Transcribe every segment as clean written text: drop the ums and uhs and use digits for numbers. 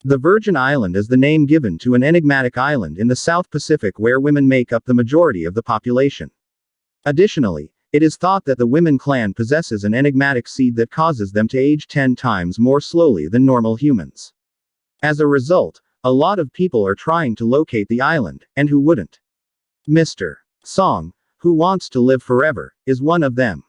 The Virgin Island is the name given to an enigmatic island in the South Pacific where women make up the majority of the population. Additionally, it is thought that the women clan possesses an enigmatic seed that causes them to age 10 times more slowly than normal humans. As a result, a lot of people are trying to locate the island, and who wouldn't? Mr. Song, who wants to live forever, is one of them.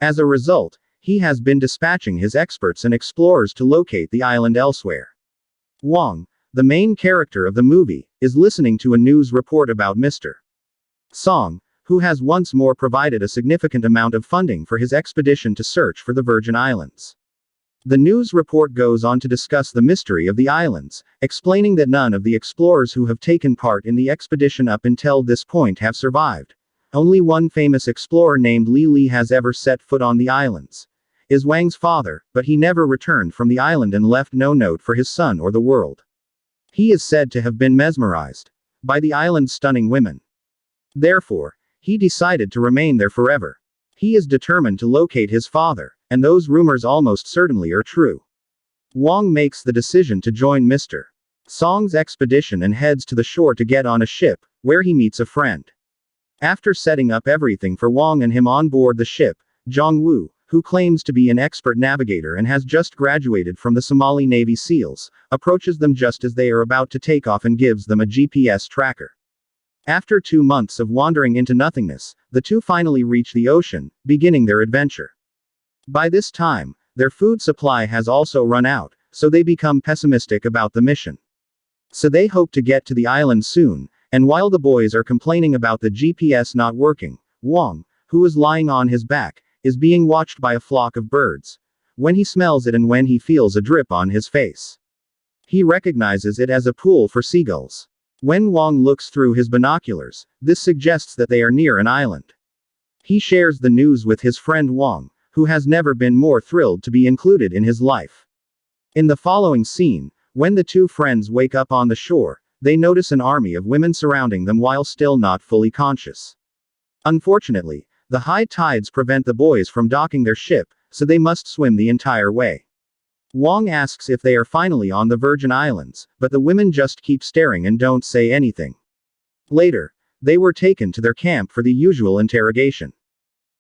As a result, he has been dispatching his experts and explorers to locate the island elsewhere. Wong, the main character of the movie, is listening to a news report about Mr. Song, who has once more provided a significant amount of funding for his expedition to search for the Virgin Islands. The news report goes on to discuss the mystery of the islands, explaining that none of the explorers who have taken part in the expedition up until this point have survived. Only one famous explorer named Li Li has ever set foot on the islands. Is Wang's father, but he never returned from the island and left no note for his son or the world. He is said to have been mesmerized by the island's stunning women. Therefore, he decided to remain there forever. He is determined to locate his father, and those rumors almost certainly are true. Wong makes the decision to join Mr. Song's expedition and heads to the shore to get on a ship, where he meets a friend. After setting up everything for Wong and him on board the ship, Jong Woo, who claims to be an expert navigator and has just graduated from the Somali Navy SEALs, approaches them just as they are about to take off and gives them a GPS tracker. After 2 months of wandering into nothingness, the two finally reach the ocean, beginning their adventure. By this time, their food supply has also run out, so they become pessimistic about the mission. So they hope to get to the island soon, and while the boys are complaining about the GPS not working, Wong, who is lying on his back, is being watched by a flock of birds. When he smells it and when he feels a drip on his face, he recognizes it as a pool for seagulls. When Wong looks through his binoculars, this suggests that they are near an island. He shares the news with his friend Wong, who has never been more thrilled to be included in his life. In the following scene, when the two friends wake up on the shore, they notice an army of women surrounding them while still not fully conscious. Unfortunately, the high tides prevent the boys from docking their ship, so they must swim the entire way. Wong asks if they are finally on the Virgin Islands, but the women just keep staring and don't say anything. Later, they were taken to their camp for the usual interrogation.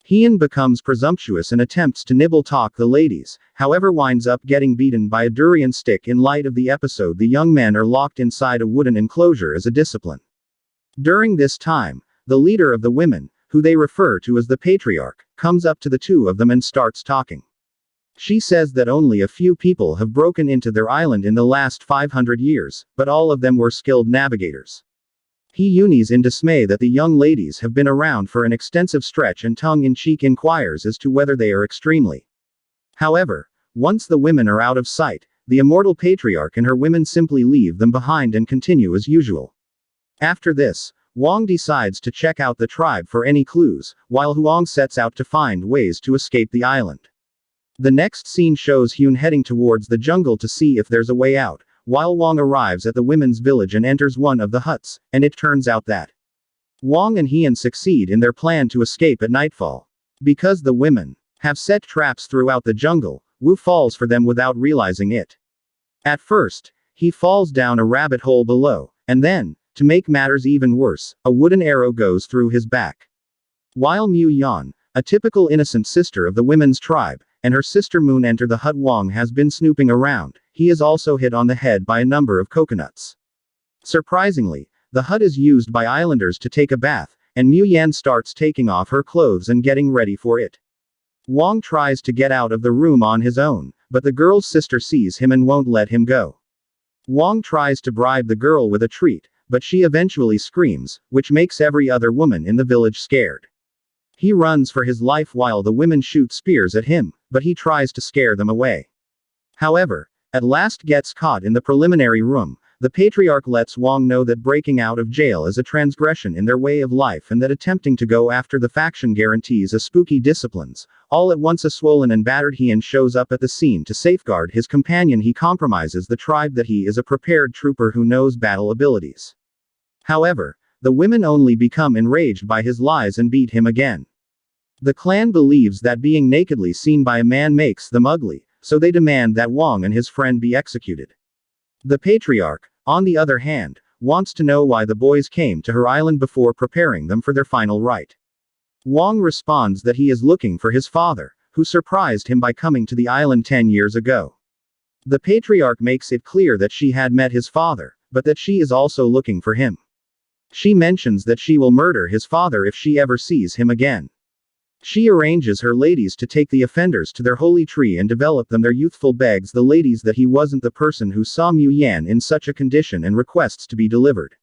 Hien becomes presumptuous and attempts to nibble-talk the ladies, however winds up getting beaten by a durian stick. In light of the episode, the young men are locked inside a wooden enclosure as a discipline. During this time, the leader of the women, who they refer to as the patriarch, comes up to the two of them and starts talking. She says that only a few people have broken into their island in the last 500 years, but all of them were skilled navigators. He unis in dismay that the young ladies have been around for an extensive stretch and tongue-in-cheek inquires as to whether they are extremely. However, once the women are out of sight, the immortal patriarch and her women simply leave them behind and continue as usual. After this, Wong decides to check out the tribe for any clues, while Huang sets out to find ways to escape the island. The next scene shows Hyun heading towards the jungle to see if there's a way out, while Wong arrives at the women's village and enters one of the huts, and it turns out that Wong and Hyun succeed in their plan to escape at nightfall. Because the women have set traps throughout the jungle, Wu falls for them without realizing it. At first, he falls down a rabbit hole below, and then, to make matters even worse, a wooden arrow goes through his back. While Mu Yan, a typical innocent sister of the women's tribe, and her sister Moon enter the hut, Wong has been snooping around. He is also hit on the head by a number of coconuts. Surprisingly, the hut is used by islanders to take a bath, and Mu Yan starts taking off her clothes and getting ready for it. Wong tries to get out of the room on his own, but the girl's sister sees him and won't let him go. Wong tries to bribe the girl with a treat, but she eventually screams, which makes every other woman in the village scared. He runs for his life while the women shoot spears at him, but he tries to scare them away. However, at last gets caught in the preliminary room. The patriarch lets Wong know that breaking out of jail is a transgression in their way of life and that attempting to go after the faction guarantees a spooky disciplines. All at once a swollen and battered Hyun shows up at the scene to safeguard his companion. He compromises the tribe that he is a prepared trooper who knows battle abilities. However, the women only become enraged by his lies and beat him again. The clan believes that being nakedly seen by a man makes them ugly, so they demand that Wong and his friend be executed. The patriarch, on the other hand, wants to know why the boys came to her island before preparing them for their final rite. Wong responds that he is looking for his father, who surprised him by coming to the island 10 years ago. The patriarch makes it clear that she had met his father, but that she is also looking for him. She mentions that she will murder his father if she ever sees him again. She arranges her ladies to take the offenders to their holy tree and develop them. Their youthful begs the ladies that he wasn't the person who saw Mu Yan in such a condition and requests to be delivered.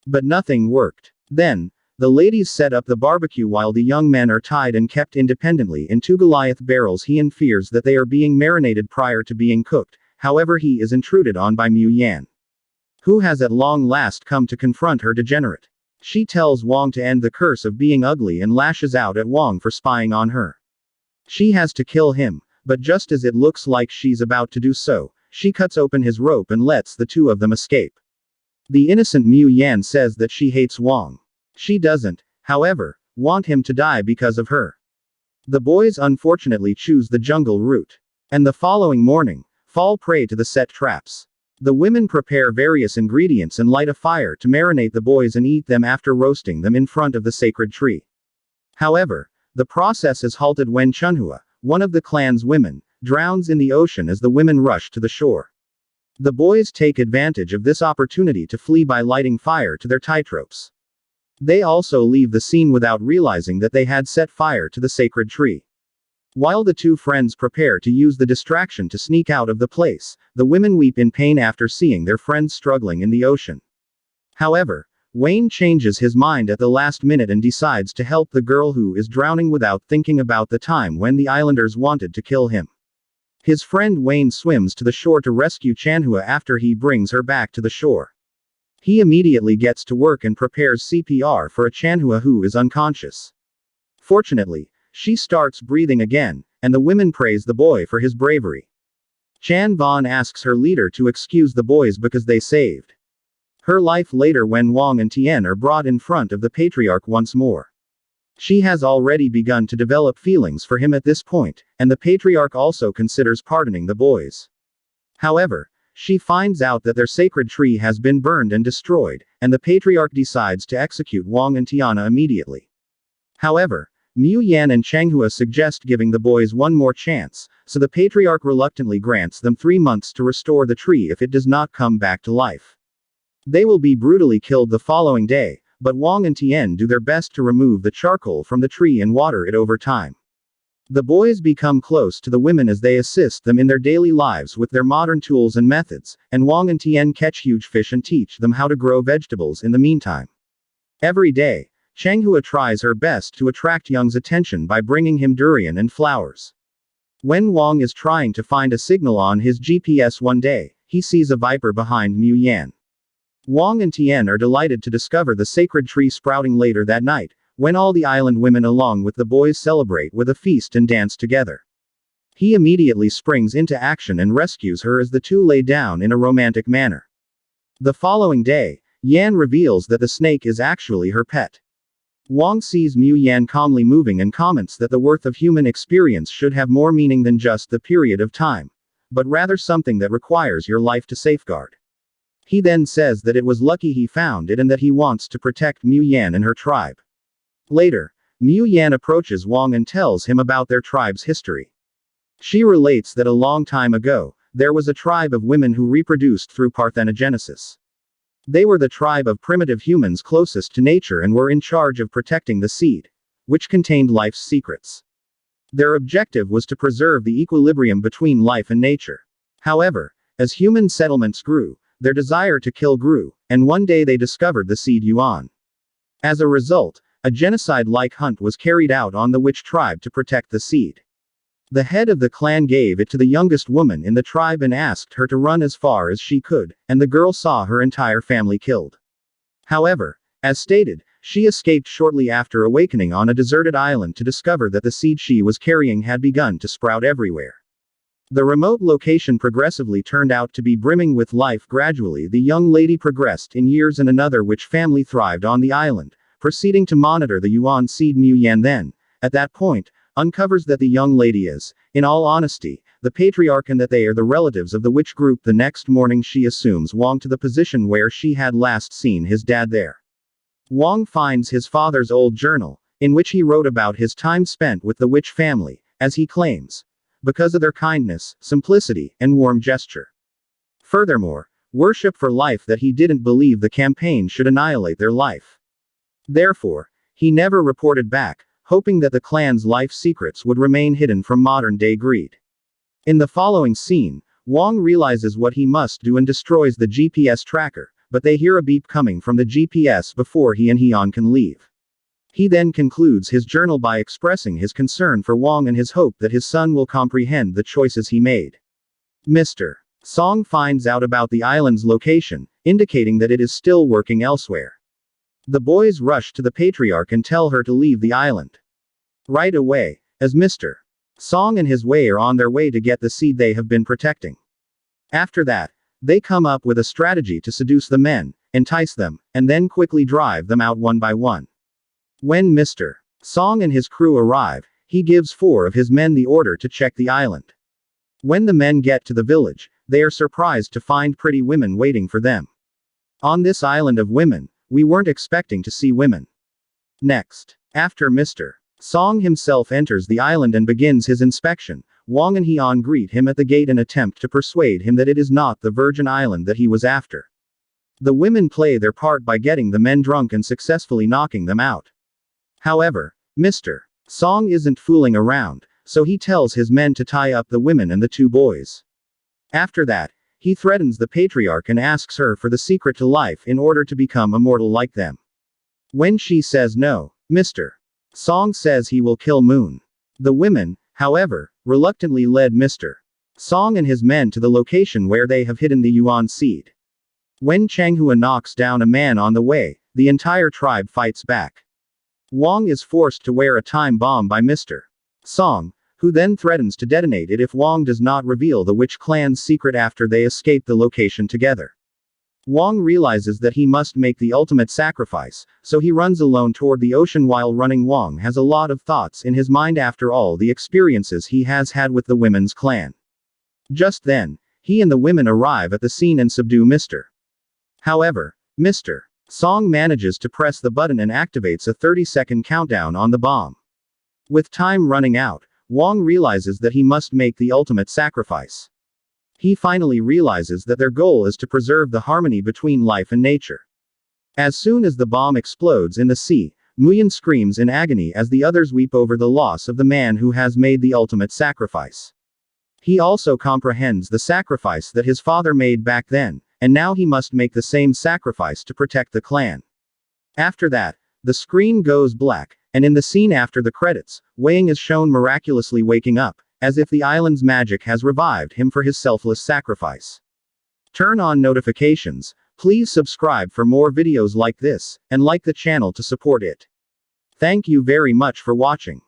But nothing worked. Then, the ladies set up the barbecue while the young men are tied and kept independently in 2 Goliath barrels. He fears that they are being marinated prior to being cooked, however he is intruded on by Mu Yan, who has at long last come to confront her degenerate. She tells Wong to end the curse of being ugly and lashes out at Wong for spying on her. She has to kill him, but just as it looks like she's about to do so, she cuts open his rope and lets the two of them escape. The innocent Mu Yan says that she hates Wong. She doesn't, however, want him to die because of her. The boys unfortunately choose the jungle route, and the following morning, fall prey to the set traps. The women prepare various ingredients and light a fire to marinate the boys and eat them after roasting them in front of the sacred tree. However, the process is halted when Chunhua, one of the clan's women, drowns in the ocean as the women rush to the shore. The boys take advantage of this opportunity to flee by lighting fire to their tightropes. They also leave the scene without realizing that they had set fire to the sacred tree. While the two friends prepare to use the distraction to sneak out of the place, the women weep in pain after seeing their friends struggling in the ocean. However, Wayne changes his mind at the last minute and decides to help the girl who is drowning without thinking about the time when the islanders wanted to kill him. His friend Wayne swims to the shore to rescue Chanhua after he brings her back to the shore. He immediately gets to work and prepares CPR for a Chanhua who is unconscious. Fortunately, she starts breathing again, and the women praise the boy for his bravery. Chan Von asks her leader to excuse the boys because they saved her life later when Wong and Tien are brought in front of the patriarch once more. She has already begun to develop feelings for him at this point, and the patriarch also considers pardoning the boys. However, she finds out that their sacred tree has been burned and destroyed, and the patriarch decides to execute Wong and Tiana immediately. However, Mu Yan and Changhua suggest giving the boys one more chance, so the patriarch reluctantly grants them 3 months to restore the tree if it does not come back to life. They will be brutally killed the following day, but Wong and Tien do their best to remove the charcoal from the tree and water it over time. The boys become close to the women as they assist them in their daily lives with their modern tools and methods, and Wong and Tien catch huge fish and teach them how to grow vegetables in the meantime. Every day, Changhua tries her best to attract Young's attention by bringing him durian and flowers. When Wong is trying to find a signal on his GPS one day, he sees a viper behind Mu Yan. Wong and Tien are delighted to discover the sacred tree sprouting later that night, when all the island women along with the boys celebrate with a feast and dance together. He immediately springs into action and rescues her as the two lay down in a romantic manner. The following day, Yan reveals that the snake is actually her pet. Wong sees Mu Yan calmly moving and comments that the worth of human experience should have more meaning than just the period of time, but rather something that requires your life to safeguard. He then says that it was lucky he found it and that he wants to protect Mu Yan and her tribe. Later, Mu Yan approaches Wong and tells him about their tribe's history. She relates that a long time ago, there was a tribe of women who reproduced through parthenogenesis. They were the tribe of primitive humans closest to nature and were in charge of protecting the seed, which contained life's secrets. Their objective was to preserve the equilibrium between life and nature. However, as human settlements grew, their desire to kill grew, and one day they discovered the seed Yuan. As a result, a genocide-like hunt was carried out on the witch tribe to protect the seed. The head of the clan gave it to the youngest woman in the tribe and asked her to run as far as she could, and the girl saw her entire family killed. However, as stated, she escaped shortly after awakening on a deserted island to discover that the seed she was carrying had begun to sprout everywhere. The remote location progressively turned out to be brimming with life. Gradually the young lady progressed in years and another witch family thrived on the island, proceeding to monitor the Yuan seed. Mu Yan then, at that point, uncovers that the young lady is, in all honesty, the patriarch, and that they are the relatives of the witch group. The next morning she assumes Wong to the position where she had last seen his dad there. Wong finds his father's old journal, in which he wrote about his time spent with the witch family, as he claims, because of their kindness, simplicity, and warm gesture. Furthermore, worship for life, that he didn't believe the campaign should annihilate their life. Therefore, he never reported back, hoping that the clan's life secrets would remain hidden from modern-day greed. In the following scene, Wong realizes what he must do and destroys the GPS tracker, but they hear a beep coming from the GPS before he and Heon can leave. He then concludes his journal by expressing his concern for Wong and his hope that his son will comprehend the choices he made. Mr. Song finds out about the island's location, indicating that it is still working elsewhere. The boys rush to the patriarch and tell her to leave the island right away, as Mr. Song and his way are on their way to get the seed they have been protecting. After that, they come up with a strategy to seduce the men, entice them, and then quickly drive them out one by one. When Mr. Song and his crew arrive, he gives 4 of his men the order to check the island. When the men get to the village, they are surprised to find pretty women waiting for them. On this island of women, we weren't expecting to see women. Next, after Mr. Song himself enters the island and begins his inspection, Wong and Heon greet him at the gate and attempt to persuade him that it is not the Virgin Island that he was after. The women play their part by getting the men drunk and successfully knocking them out. However, Mr. Song isn't fooling around, so he tells his men to tie up the women and the 2 boys. After that, he threatens the patriarch and asks her for the secret to life in order to become immortal like them. When she says no, Mr. Song says he will kill Moon. The women, however, reluctantly led Mr. Song and his men to the location where they have hidden the Yuan seed. When Changhua knocks down a man on the way, the entire tribe fights back. Wong is forced to wear a time bomb by Mr. Song, who then threatens to detonate it if Wong does not reveal the witch clan's secret after they escape the location together. Wong realizes that he must make the ultimate sacrifice, so he runs alone toward the ocean. While running, Wong has a lot of thoughts in his mind after all the experiences he has had with the women's clan. Just then, he and the women arrive at the scene and subdue Mr. However, Mr. Song manages to press the button and activates a 30-second countdown on the bomb. With time running out, Wong realizes that he must make the ultimate sacrifice. He finally realizes that their goal is to preserve the harmony between life and nature. As soon as the bomb explodes in the sea, Muyan screams in agony as the others weep over the loss of the man who has made the ultimate sacrifice. He also comprehends the sacrifice that his father made back then, and now he must make the same sacrifice to protect the clan. After that, the screen goes black, and in the scene after the credits, Wang is shown miraculously waking up, as if the island's magic has revived him for his selfless sacrifice. Turn on notifications, please subscribe for more videos like this, and like the channel to support it. Thank you very much for watching.